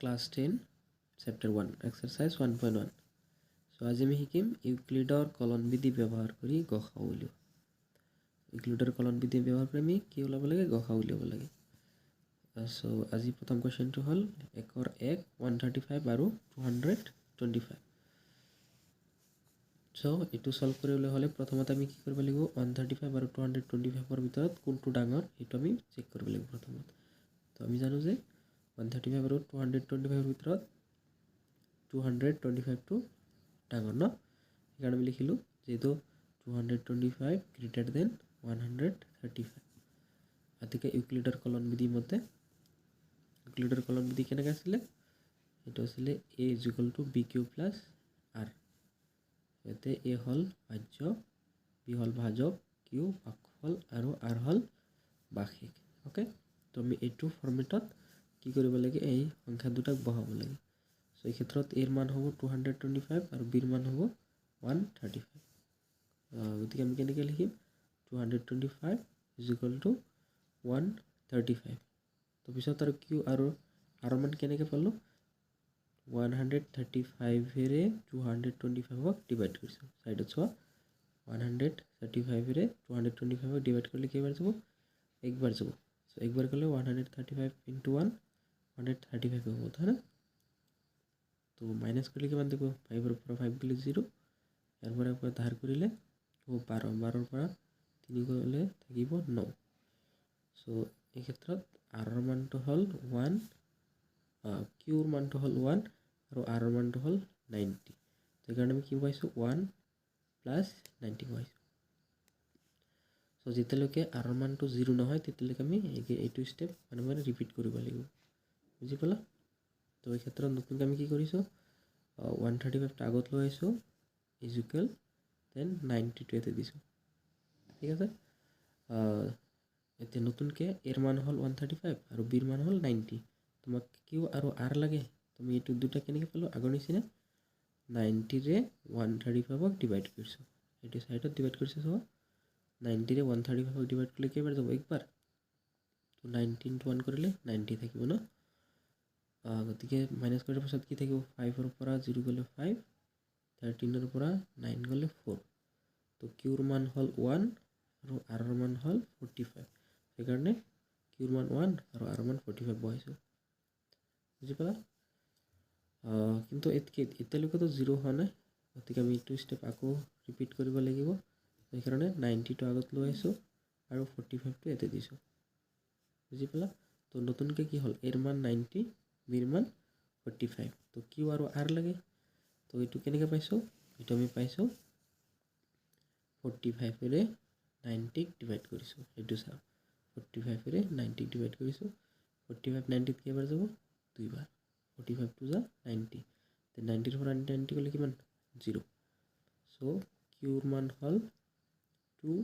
Class 10 Chapter 1 Exercise 1.1 So আজি আমি শিকিম ইউক্লিডৰ কলন বিধি ব্যৱহাৰ কৰি গসাউ উলিওৱা ইউক্লিডৰ কলন বিধি ব্যৱহাৰ কৰি আমি কি উলাব লাগে গসাউ উলিয়াব লাগে so আজি প্ৰথম কোৱেশ্চনটো হল 1 ৰ 1 135 আৰু 225 so এটো সলভ কৰিবলৈ হলে প্ৰথমতে আমি কি কৰিব লাগিব 135 আৰু 225 ৰ ভিতৰত কোনটো ডাঙৰ এটো আমি চেক কৰিব লাগিব প্ৰথমতে তো আমি জানো যে 135 আৰু 225 ৰ ভিতৰত 225 টো ডাঙৰ ন সেইকাৰণে আমি লিখিলো যেটো 225 গ্ৰেটাৰ দেন 135 আতিকে ইউক্লিডৰ কলন বিধি মতে ইউক্লিডৰ কলন বিধি কেনেকৈ আছিল এটো আছিল a = bq + r এতে a হল ভাজ্য b হল ভাজক q ভাগফল আৰু r হল বাৰ্ষিক ওকে তো আমি এটো ফৰমেটত কি কৰিব লাগে এই সংখ্যা দুটাক বহাব লাগে সো এই ক্ষেত্ৰত এৰ মান হ'ব 225 আৰু b ৰ মান হ'ব 135 গতিকে আমি কেনেকৈ লিখিম 225 = 135 তো পিছত আৰু q আৰু r মান কেনেকৈ পালো 135 ৰে 225 ক ডিভাইড কৰিছো সাইডত চোৱা 135 ৰে 225 ক ডিভাইড কৰিলে কেইবাৰ যাব একবাৰ যাব সো একবাৰ কৰিলে 135 * 1 135 হ'ব হয় না তো মাইনাস কৰিলে কিমান দিব 5 ৰ পৰা 5 গলে 0 ইয়াৰ পৰা ধাৰ কৰিলে হ'ব 12 12 ৰ পৰা 3 গলে থাকিব 9 সো এই ক্ষেত্ৰত r ৰ মানটো হল 1 q ৰ মানটো হল 1 আৰু r ৰ মানটো হল 90 তো কাৰণ আমি কি পাইছো 1 + 90 পাইছো সো যেতিয়ালৈকে r ৰ মানটো 0 নহয় তেতিয়ালৈকে আমি এইটো স্টেপ মানে ৰিপিট কৰিব লাগিব বুজি পালা তো এই ক্ষেত্ৰত নতুনকৈ আমি কি কৰিছো 135 টা আগত লৈ আইছো ইকুৱেল দেন 90 টো এতে দিছো ঠিক আছে এতে নতুনকৈ এৰ মান হল 135 আৰু b ৰ মান হল 90 তোমাক q আৰু r লাগে তুমি এটো দুটা কেনেকৈ পালো আগৰ নিচিনা 90 ৰে 135 ক ডিভাইড কৰিছো এটো সাইডত ডিভাইড কৰিছো সো 90 ৰে 135 ক ডিভাইড কৰিলে কেইবাৰ যাব একবাৰ তো 19 টো 1 কৰিলে 90 থাকিব ন গতিকে মাইনাস কৰাৰ পাছত কি থাকিব 5 ৰ পৰা 0 গলে 5 13 ৰ পৰা 9 গলে 4 তো q ৰ মান হল 1 আৰু r ৰ মান হল 45 সেইকাৰণে q ৰ মান 1 আৰু r ৰ মান 45 বহাইছো বুজি পালা কিন্তু এতিয়ালৈকে 0 হোৱা নাই গতিকে আমি এইটো স্টেপ আকৌ ৰিপিট কৰিব লাগিব সেইকাৰণে 90 টো আগত লৈ আইছো আৰু 45 টো এতে দিছো বুজি পালা তো নতুনকৈ কি হল এর মান 90 b ৰ মান 45 তো q আৰু r লাগে তো এটো কেনেকৈ পাইছো এটো আমি পাইছো 45 ৰে 90 ক ডিভাইড কৰিছো এটো চাও 45 ৰে 90 ক ডিভাইড কৰিছো 45 90 ত কেইবাৰ যাব দুইবাৰ 45 টো যা 90 তে 90 ৰ পৰা 90 গলে কিমান 0 সো q ৰ মান হল 2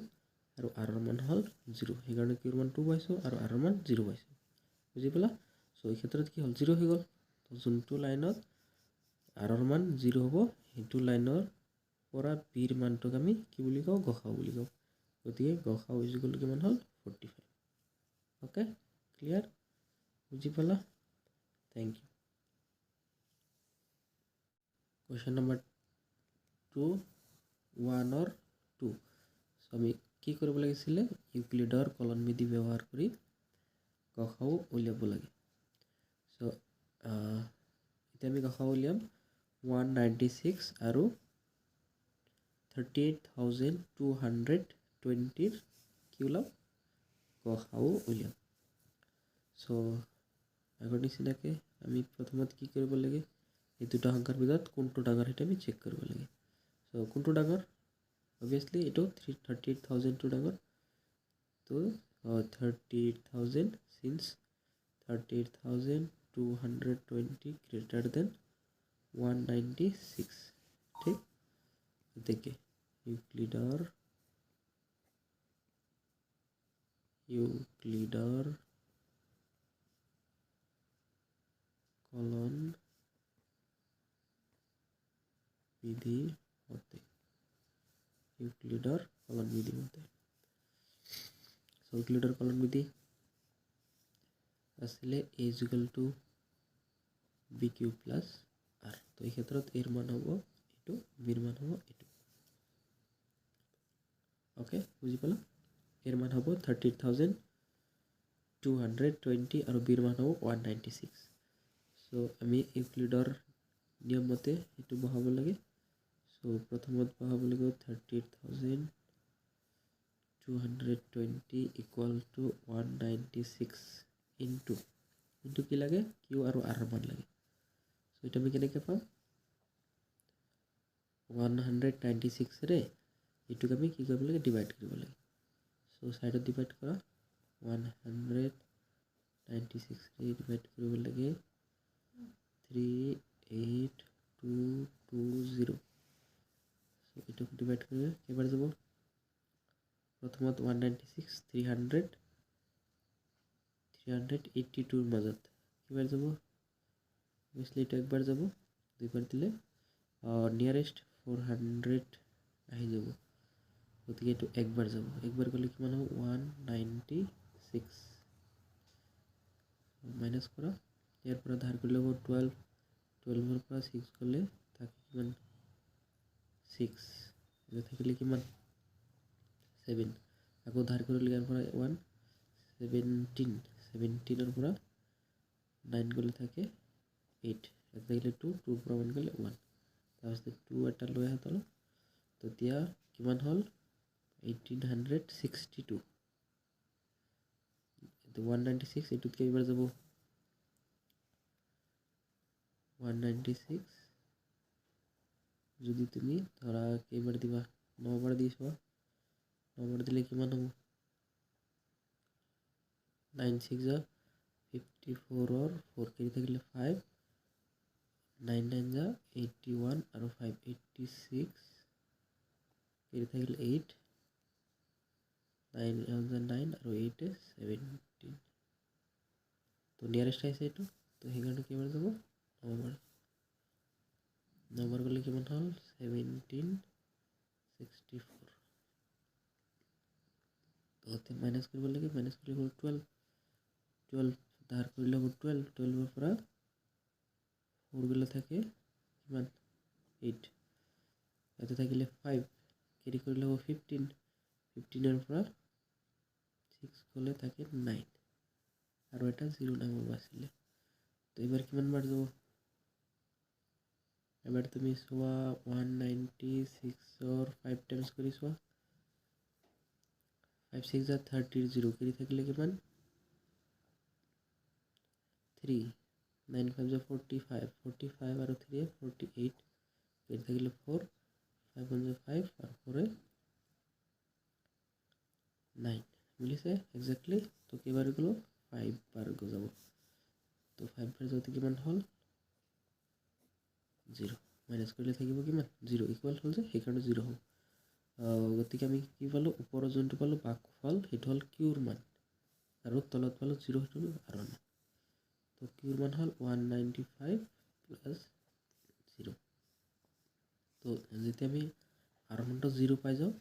আৰু r ৰ মান হল 0 সেইকাৰণে q ৰ মান 2 পাইছো আৰু r ৰ মান 0 পাইছো বুজি পালা সো এই ক্ষেত্ৰত কি হল 0 হৈ গল তো যোনটো লাইনত r ৰ মান 0 হ'ব হেতু লাইনৰ পৰা b ৰ মানটোক আমি কি বুলি কও গসাউ বুলি কও গতিকে গসাউ = কিমান হল 45 ওকে ক্লিয়াৰ বুজি পালা thank you question number 2 1 or 2 so আমি কি কৰিব লাগিছিল ইউক্লিডৰ কলন বিধি ব্যৱহাৰ কৰি গসাউ উলিয়াব লাগে সো এতিয়া আমি গসাউ উলিয়াম 196 আৰু 38220 ৰ কি উলাম গসাউ উলিয়াম সো আগৰ নিচিনাকে আমি প্ৰথমত কি কৰিব লাগে এই দুটা সংখ্যাৰ ভিতৰত কোনটো ডাঙৰ এটা আমি চেক কৰিব লাগে সো কোনটো ডাঙৰ obviously এটো 38000 টো ডাঙৰ তো 38000 since 38220 greater than 196 ঠিক দেখে ইউক্লিডৰ কলন বিধি মতে ইউক্লিডৰ কলন বিধি মতে ইউক্লিডৰ কলন বিধি আসলে a = B Q plus R. তো এই ক্ষেত্ৰত এৰ মান হ'ব এইটো, বিৰ মান হ'ব এইটো। অ'কে, বুজি পালা? এৰ মান হ'ব 30,220 আৰু বিৰ মান হ'ব 196। চ' আমি ইউক্লিডৰ নিয়ম মতে এইটো বহাব লাগে। চ' প্ৰথমত বহাব লাগিব 30,220 ইকুৱেল টু 196 ইনটু কি লাগে, কিউ আৰু আৰ মান লাগে। চ' এইটো আমি কেনেকৈ পাম? 196ৰে এইটোক আমি কি কৰিব লাগে, ডিভাইড কৰিব লাগে। চ' ছাইডত ডিভাইড কৰা, 196ৰে ডিভাইড কৰিব লাগে 38220। চ' এইটোক ডিভাইড কৰিলে কেইবাৰ যাব? প্ৰথমত 196 382ৰ মাজত কেইবাৰ যাব? অবভিয়াছলি এইটো একবাৰ যাব, দুইবাৰ দিলে নিয়াৰেষ্ট 400 আহি যাব। গতিকে এইটো একবাৰ যাব, একবাৰ গ'লে কিমান হ'ব? 196 মাইনাছ কৰা, ইয়াৰ পৰা ধাৰ কৰিলে হ'ব 12, 12ৰ পৰা 6 গ'লে থাকে কিমান? 6, এতিয়া থাকিলে কিমান? 7, আকৌ ধাৰ কৰিলে ইয়াৰ পৰা 17, 17ৰ পৰা 9 গ'লে থাকে 8, ইয়াত থাকিলে 2, 2ৰ পৰা 1 গ'লে 1, তাৰপিছত 2 এটা লৈ আহা তলত, তেতিয়া কিমান হ'ল? 1862। 196 এইটোত কেইবাৰ যাব? 196 যদি তুমি ধৰা কেইবাৰ দিবা, 9 বাৰ দি চোৱা, 9 বাৰ দিলে কিমান হ'ব? 9 6 যা 54ৰ 4 কেৰি থাকিলে 5, 9 9 যা 81 আৰু 5 86 কেৰি থাকিলে 8, 9 যা 9 আৰু 8 17। তো নিয়াৰেষ্ট আহিছে এইটো, তো সেইকাৰণে কেইবাৰ যাব? 9 বাৰ। 9 বাৰ গ'লে কিমান হ'ল? 1764। তো এতিয়া মাইনাছ কৰিব লাগে, মাইনাছ কৰিলে হ'ল 12, 12 ধাৰ কৰিলে হ'ব 12, 12ৰ পৰা 4 গ'লে থাকে কিমান? 8, ইয়াতে থাকিলে 5 কেৰি কৰিলে হ'ব 15, 15ৰ পৰা 6 গ'লে থাকে 9 আৰু এটা 0 ডাঙৰ আছিলে। তো এইবাৰ কিমান বাৰ যাব? এবাৰ তুমি চোৱা 196ৰ 5 টাইমছ কৰি চোৱা, 5 6 যা 30, 0 কেৰি থাকিলে কিমান? 3, 9 5 যা 45, 45 আৰু 3 48 কেৰি থাকিলে 4, 5 1 যা 5 আৰু 4 9 মিলিছে একজেক্টলি। তো কেইবাৰ গ'লো? 5 বাৰ যাব। তো 5 বাৰ যাওঁতে কিমান হ'ল? 0, মাইনাছ কৰিলে থাকিব কিমান? 0, ইকুৱেল হ'ল যে সেইকাৰণে 0 হ'ল। গতিকে আমি কি পালোঁ? ওপৰত যোনটো পালোঁ ভাগফল সেইটো হ'ল কিউৰ মান, আৰু তলত পালোঁ 0, সেইটো হ'ল আৰ মান। তো কিউৰ মান হ'ল 195 প্লাছ 0। তো যেতিয়া আমি আৰ মানটো 0 পাই যাওঁ,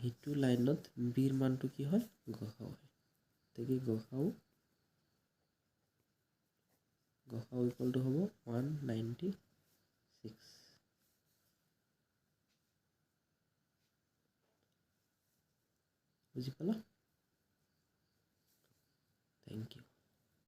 সেইটো লাইনত বিৰ মানটো কি হয়? গসাও হয়। গতিকে গসাও ইকুৱেলটো হ'ব 196। বুজি পালা?